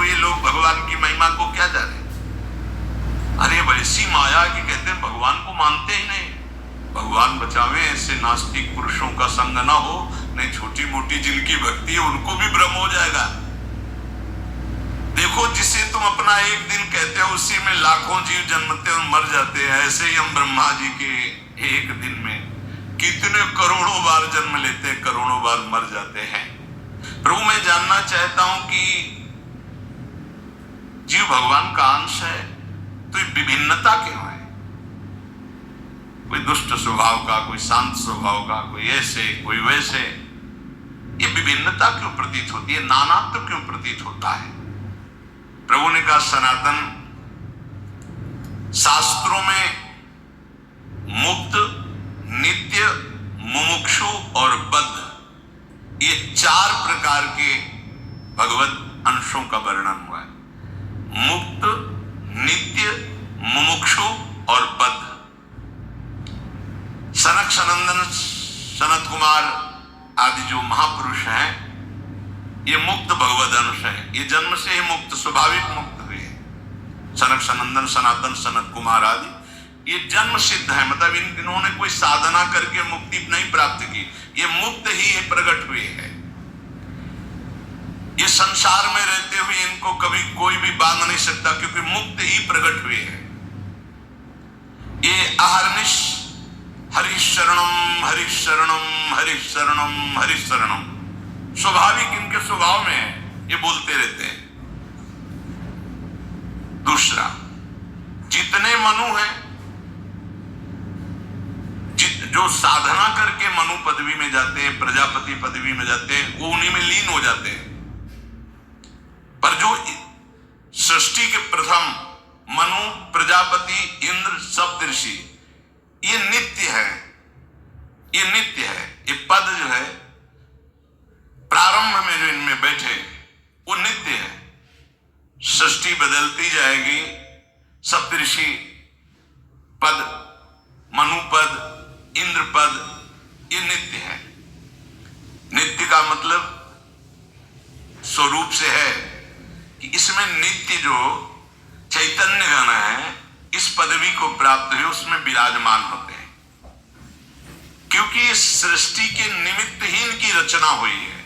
हुए लोग भगवान की महिमा को क्या जाने। अरे वैसी माया कि कहते हैं भगवान को मानते ही नहीं। भगवान बचावे ऐसे नास्तिक पुरुषों का संग ना हो, नहीं छोटी मोटी जिनकी भक्ति है उनको भी भ्रम हो जाएगा। देखो जिसे तुम अपना एक दिन कहते हो उसी में लाखों जीव जन्मते और मर जाते हैं। ऐसे ही हम ब्रह्मा जी के एक दिन में कितने करोड़ों बार जन्म लेते हैं, करोड़ों बार मर जाते हैं। प्रभु मैं जानना चाहता हूं कि जीव भगवान का अंश है तो ये विभिन्नता क्यों है? कोई दुष्ट स्वभाव का, कोई शांत स्वभाव का, कोई ऐसे कोई वैसे, ये विभिन्नता क्यों प्रतीत होती है, नानात्व तो क्यों प्रतीत होता है? प्रभु ने कहा सनातन शास्त्रों में मुक्त, नित्य, मुमुक्षु और बद्ध, ये 4 प्रकार के भगवत अंशों का वर्णन हुआ है। मुक्त, नित्य, मुमुक्षु और बद्ध। सनक सनंदन सनत कुमार आदि जो महापुरुष हैं ये मुक्त भगवद अंश है। ये जन्म से ही मुक्त, स्वाभाविक मुक्त हुए। सनक सनंदन सनातन सनत कुमार आदि ये जन्म सिद्ध है, मतलब इन्होंने कोई साधना करके मुक्ति नहीं प्राप्त की, ये मुक्त ही प्रकट हुए हैं। ये संसार में रहते हुए इनको कभी कोई भी बांध नहीं सकता क्योंकि मुक्त ही प्रकट हुए हैं। ये अहर्निश हरिशरणम हरिशरणम हरिशरणम हरिशरणम स्वाभाविक इनके स्वभाव में है, ये बोलते रहते हैं। दूसरा, जितने मनु हैं, जो साधना करके मनु पदवी में जाते हैं, प्रजापति पदवी में जाते हैं, वो उन्हीं में लीन हो जाते हैं। पर जो सृष्टि के प्रथम मनु, प्रजापति, इंद्र, सप्तऋषि, ये नित्य है, ये नित्य है। ये पद जो है प्रारंभ में जो इनमें बैठे वो नित्य है। सृष्टि बदलती जाएगी, सप्तऋषि पद, मनु पद, इंद्र पद, ये नित्य है। नित्य का मतलब स्वरूप से है कि इसमें नित्य जो चैतन्य गण है इस पदवी को प्राप्त हुए उसमें विराजमान होते हैं, क्योंकि इस सृष्टि के निमित्त ही इनकी रचना हुई है।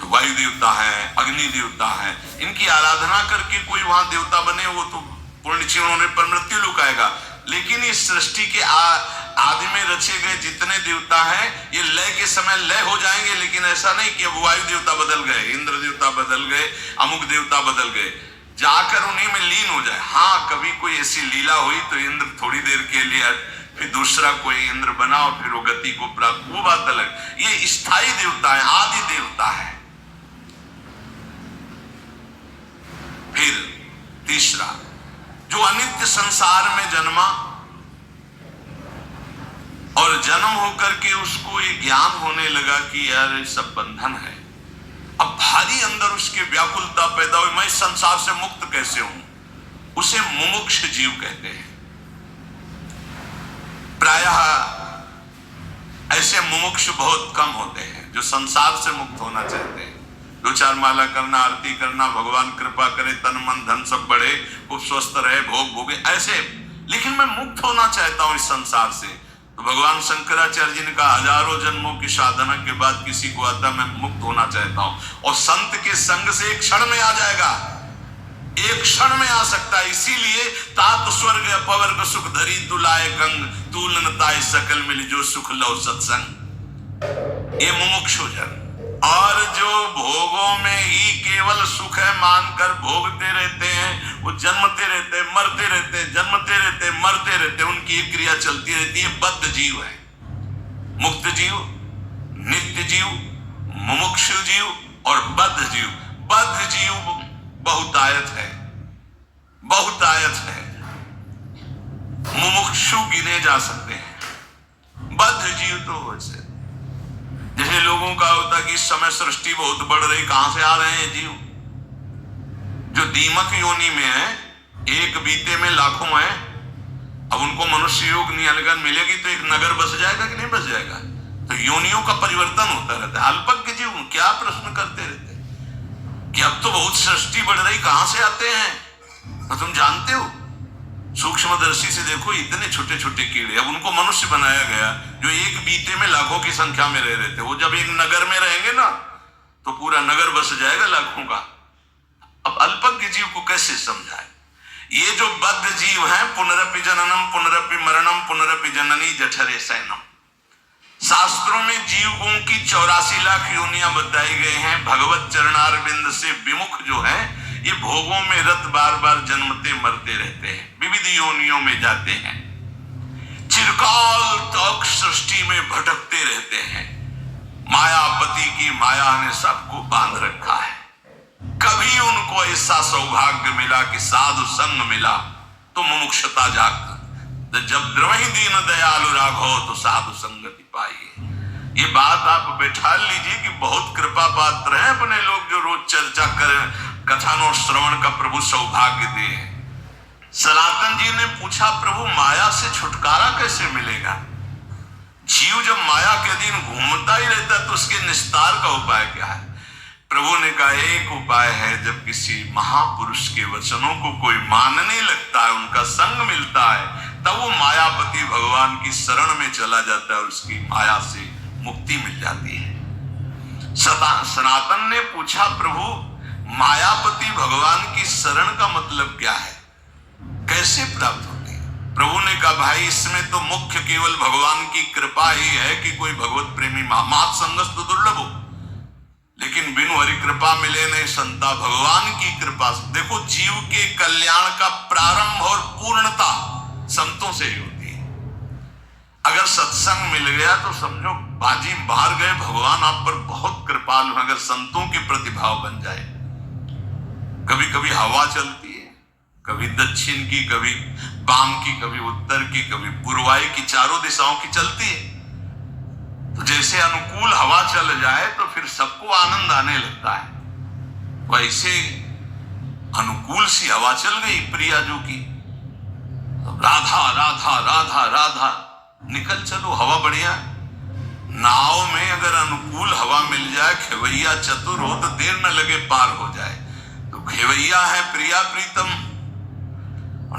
वायु देवता है, अग्नि देवता है, इनकी आराधना करके कोई वहां देवता बने वो तो पूर्ण क्षीण होने पर मृत्यु लुकाएगा। लेकिन इस सृष्टि के आदि में रचे गए जितने देवता हैं ये लय के समय लय हो जाएंगे, लेकिन ऐसा नहीं कि अब वायु देवता बदल गए, इंद्र देवता बदल गए, अमुक देवता बदल गए, जाकर उन्हीं में लीन हो जाए। हाँ, कभी कोई ऐसी लीला हुई तो इंद्र थोड़ी देर के लिए फिर दूसरा कोई इंद्र बना और फिर वो गति को प्राप्त, वो बात अलग। ये स्थायी देवता है, आदि देवता है। फिर तीसरा, जो अनित्य संसार में जन्मा और जन्म होकर के उसको ये ज्ञान होने लगा कि यार ये सब बंधन है। अब भारी अंदर उसके व्याकुलता पैदा हुई, मैं संसार से मुक्त कैसे हूं, उसे मुमुक्ष जीव कहते हैं। प्रायः ऐसे मुमुक्ष बहुत कम होते हैं जो संसार से मुक्त होना चाहते हैं। 2-4 माला करना, आरती करना, भगवान कृपा करे, तन मन धन सब बढ़े, खूब स्वस्थ रहे, भोग भोगे ऐसे, लेकिन मैं मुक्त होना चाहता हूं इस संसार से। तो भगवान शंकराचार्य जी ने कहा हजारों जन्मों की साधना के बाद किसी को आता मैं मुक्त होना चाहता हूं, और संत के संग से एक क्षण में आ जाएगा, एक क्षण में आ सकता है। इसीलिए तात स्वर्ग अपवर्ग सुख धरी तुलाए गंग, तुलनताए सकल मिल जो सुख लो सत्संग। ये मुमुक्षु जन, और जो भोगों में ही केवल सुख है मानकर भोगते रहते हैं, वो जन्मते रहते, मरते रहते, जन्मते रहते, मरते रहते, उनकी एक क्रिया चलती रहती है। बद्ध जीव है, मुक्त जीव, नित्य जीव, मुमुक्षु जीव और बद्ध जीव। बद्ध जीव बहुतायत है, बहुतायत है, मुमुक्षु गिने जा सकते हैं। बद्ध जीव तो वैसे जैसे लोगों का होता कि इस समय सृष्टि बहुत बढ़ रही, कहां से आ रहे हैं जीव? जो दीमक योनि में है, एक बीते में लाखों है। अब उनको मनुष्य योग नियलगन मिलेगी तो एक नगर बस जाएगा कि नहीं बस जाएगा? तो योनियों का परिवर्तन होता रहता है। अल्पज्ञ जीव क्या प्रश्न करते रहते, कि अब तो बहुत सृष्टि बढ़ रही, कहां से आते हैं? तो तुम जानते हो, सूक्ष्मदर्शी से देखो, इतने छोटे छोटे कीड़े, अब उनको मनुष्य बनाया गया जो एक बीते में लाखों की संख्या में रह रहे थे। वो जब एक नगर में रहेंगे ना तो पूरा नगर बस जाएगा लाखों का। अब अल्पज्ञ जीव को कैसे समझाए? ये जो बद्ध जीव हैं, पुनरपि जननम पुनरपि मरणम पुनरपि जननी जठरे शयनम, शास्त्रों में जीवों की 84 लाख योनियां बताई गई हैं। भगवत चरणारविंद से विमुख जो है ये भोगों में रत बार बार जन्मते मरते रहते हैं, विविध योनियों में जाते हैं, चिरकाल तक सृष्टि में भटकते रहते हैं। मायापति की माया ने सबको बांध रखा है। कभी उनको ऐसा सौभाग्य मिला कि साधु संग मिला तो मुमुक्षता जाग, जब द्रवहि दीन दयालु राघव तो साधु संगति पाइए। ये बात आप बैठा लीजिए कि बहुत कृपा पात्र हैं अपने लोग जो रोज चर्चा करें, कथन और श्रवण का प्रभु सौभाग्य दे। सनातन जी ने पूछा, प्रभु माया से छुटकारा कैसे मिलेगा? जीव जब माया के अधीन घूमता ही रहता है तो उसके निस्तार का उपाय क्या है? प्रभु ने कहा, एक उपाय है, जब किसी महापुरुष के वचनों को कोई मानने लगता है, उनका संग मिलता है, तब वो मायापति भगवान की शरण में चला जाता है और उसकी माया से मुक्ति मिल जाती है। सनातन ने पूछा, प्रभु मायापति भगवान की शरण का मतलब क्या है, कैसे प्राप्त होती है? प्रभु ने कहा, भाई इसमें तो मुख्य केवल भगवान की कृपा ही है कि कोई भगवत प्रेमी मात संगस तो दुर्लभ हो, लेकिन बिनु हरि कृपा मिले नहीं संता। भगवान की कृपा से देखो, जीव के कल्याण का प्रारंभ और पूर्णता संतों से ही होती है। अगर सत्संग मिल गया तो समझो बाजी बाहर गए, भगवान आप पर बहुत कृपालु। अगर संतों के प्रतिभाव बन जाए, कभी कभी हवा चलती है, कभी दक्षिण की, कभी वाम की, कभी उत्तर की, कभी पूर्वाई की, चारों दिशाओं की चलती है। तो जैसे अनुकूल हवा चल जाए तो फिर सबको आनंद आने लगता है, वैसे अनुकूल सी हवा चल गई प्रियाजू की, तो राधा राधा राधा राधा निकल चलो, हवा बढ़िया। नाव में अगर अनुकूल हवा मिल जाए, खेवैया चतुर हो तो देर न लगे पार हो जाए। तो खेवैया है प्रिया प्रीतम,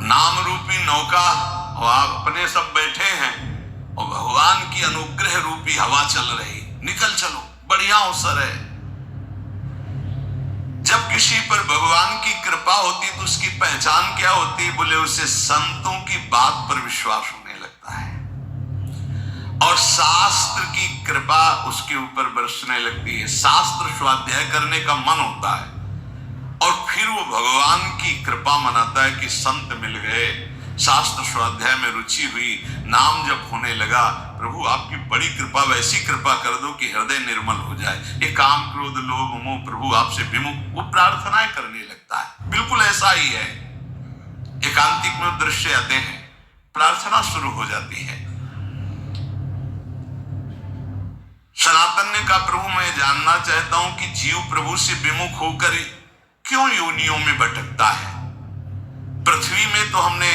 नाम रूपी नौका और आप अपने सब बैठे हैं और भगवान की अनुग्रह रूपी हवा चल रही, निकल चलो, बढ़िया अवसर है। जब किसी पर भगवान की कृपा होती तो उसकी पहचान क्या होती? बोले उसे संतों की बात पर विश्वास होने लगता है और शास्त्र की कृपा उसके ऊपर बरसने लगती है। शास्त्र स्वाध्याय करने का मन होता है और फिर वो भगवान की कृपा मनाता है कि संत मिल गए, शास्त्र स्वाध्याय में रुचि हुई, नाम जब होने लगा, प्रभु आपकी बड़ी कृपा, वैसी कृपा कर दो कि हृदय निर्मल हो जाए। ये काम क्रोध लोभ मोह प्रभु आपसे विमुख, वो प्रार्थनाएं करने लगता है। बिल्कुल ऐसा ही है, एकांतिक में दृश्य आते हैं, प्रार्थना शुरू हो जाती है। सनातन ने कहा, प्रभु मैं जानना चाहता हूं कि जीव प्रभु से विमुख होकर क्यों योनियों में भटकता है? पृथ्वी में तो हमने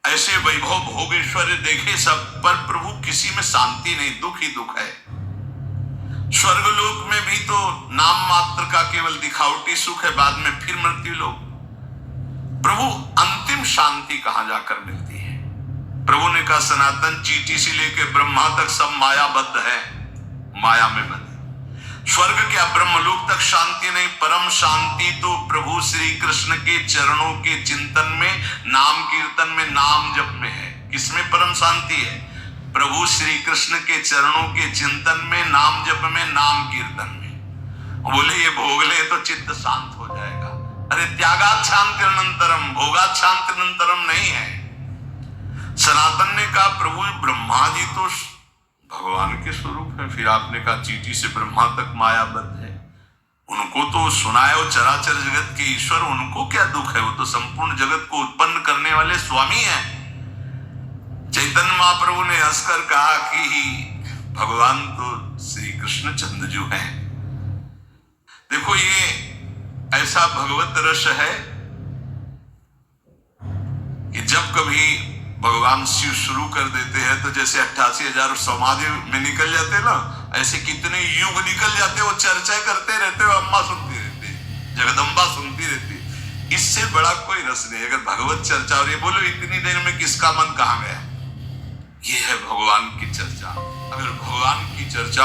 ऐसे वैभव भोग ऐश्वर्य देखे सब, पर प्रभु किसी में शांति नहीं, दुख ही दुख है। स्वर्गलोक में भी तो नाम मात्र का केवल दिखावटी सुख है, बाद में फिर मृत्यु लोक। प्रभु अंतिम शांति कहां जाकर मिलती है? प्रभु ने कहा, सनातन चींटी से लेकर ब्रह्मा तक सब मायाबद्ध है, माया में बंद। स्वर्ग क्या ब्रह्मलोक तक शांति नहीं, परम शांति तो प्रभु श्री कृष्ण के चरणों के चिंतन में, नाम कीर्तन में, नाम जप में है। किसमें परम शांति है? प्रभु श्री कृष्ण के चरणों के चिंतन में, नाम जप में, नाम कीर्तन में। बोले ये भोग ले तो चित्त शांत हो जाएगा। अरे त्यागात् शांति अनंतरम, भोगात् शांति अनंतरम नहीं है। सनातन ने कहा, प्रभु ब्रह्मा जी तो भगवान के स्वरूप है, फिर आपने कहा चींटी से ब्रह्मा तक मायाबद्ध है, उनको तो सुनाए और चराचर जगत के ईश्वर, उनको क्या दुख है? वो तो संपूर्ण जगत को उत्पन्न करने वाले स्वामी हैं। चैतन्य महाप्रभु ने हंसकर कहा कि भगवान तो श्री कृष्ण चंद्रजू हैं। देखो ये ऐसा भगवत रस है कि जब कभी भगवान शिव शुरू कर देते हैं तो जैसे 88,000 समाधि में निकल जाते ना, ऐसे कितने युग निकल जाते, वो चर्चा करते रहते हो, अम्मा सुनती रहती। इससे बड़ा कोई रस नहीं। अगर भगवत चर्चा, और ये बोलो इतनी देर में किसका मन कहां गया, ये है भगवान की चर्चा। अगर भगवान की चर्चा